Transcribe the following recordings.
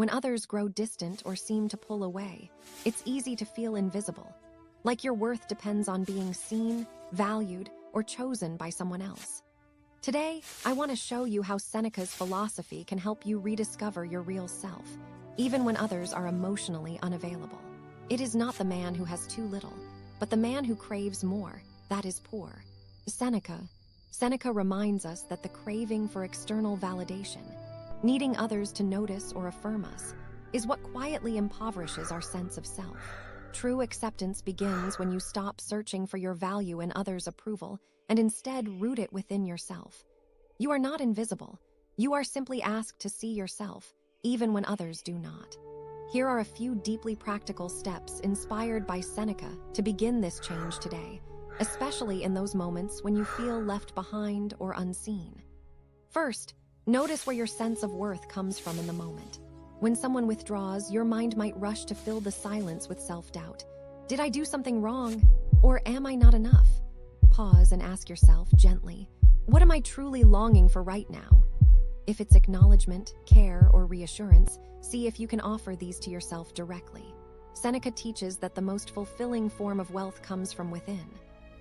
When others grow distant or seem to pull away, it's easy to feel invisible, like your worth depends on being seen, valued, or chosen by someone else. Today, I want to show you how Seneca's philosophy can help you rediscover your real self, even when others are emotionally unavailable. It is not the man who has too little, but the man who craves more, that is poor. Seneca reminds us that the craving for external validation, needing others to notice or affirm us, is what quietly impoverishes our sense of self. True acceptance begins when you stop searching for your value in others' approval and instead root it within yourself. You are not invisible. You are simply asked to see yourself, even when others do not. Here are a few deeply practical steps inspired by Seneca to begin this change today, especially in those moments when you feel left behind or unseen. First, notice where your sense of worth comes from in the moment. When someone withdraws, your mind might rush to fill the silence with self-doubt. Did I do something wrong? Or am I not enough? Pause and ask yourself gently, what am I truly longing for right now? If it's acknowledgement, care, or reassurance, see if you can offer these to yourself directly. Seneca teaches that the most fulfilling form of wealth comes from within.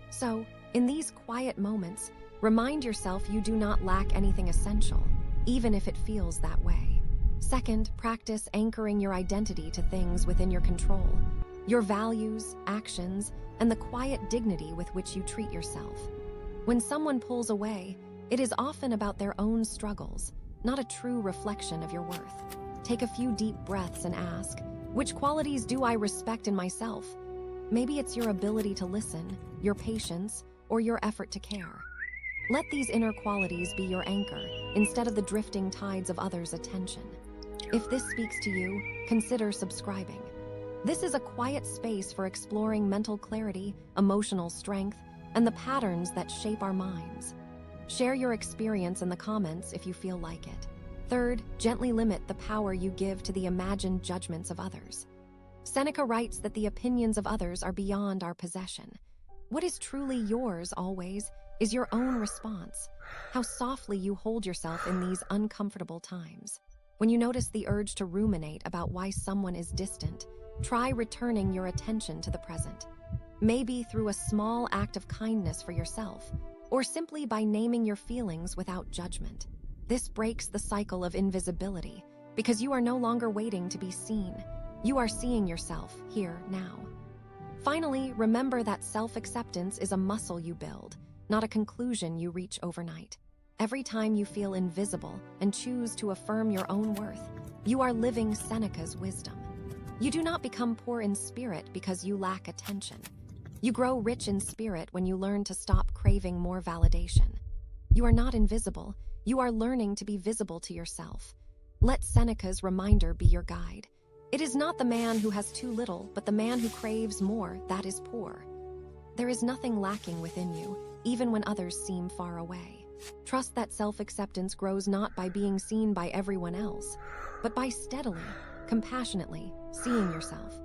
So, in these quiet moments, remind yourself you do not lack anything essential, even if it feels that way. Second, practice anchoring your identity to things within your control, your values, actions, and the quiet dignity with which you treat yourself. When someone pulls away, it is often about their own struggles, not a true reflection of your worth. Take a few deep breaths and ask, which qualities do I respect in myself? Maybe it's your ability to listen, your patience, or your effort to care. Let these inner qualities be your anchor, instead of the drifting tides of others' attention. If this speaks to you, consider subscribing. This is a quiet space for exploring mental clarity, emotional strength, and the patterns that shape our minds. Share your experience in the comments if you feel like it. Third, gently limit the power you give to the imagined judgments of others. Seneca writes that the opinions of others are beyond our possession. What is truly yours always is your own response, how softly you hold yourself in these uncomfortable times. When you notice the urge to ruminate about why someone is distant, try returning your attention to the present. Maybe through a small act of kindness for yourself, or simply by naming your feelings without judgment. This breaks the cycle of invisibility, because you are no longer waiting to be seen. You are seeing yourself here, now. Finally, remember that self-acceptance is a muscle you build, not a conclusion you reach overnight. Every time you feel invisible and choose to affirm your own worth, you are living Seneca's wisdom. You do not become poor in spirit because you lack attention. You grow rich in spirit when you learn to stop craving more validation. You are not invisible. You are learning to be visible to yourself. Let Seneca's reminder be your guide. It is not the man who has too little, but the man who craves more, that is poor. There is nothing lacking within you, even when others seem far away. Trust that self-acceptance grows not by being seen by everyone else, but by steadily, compassionately seeing yourself.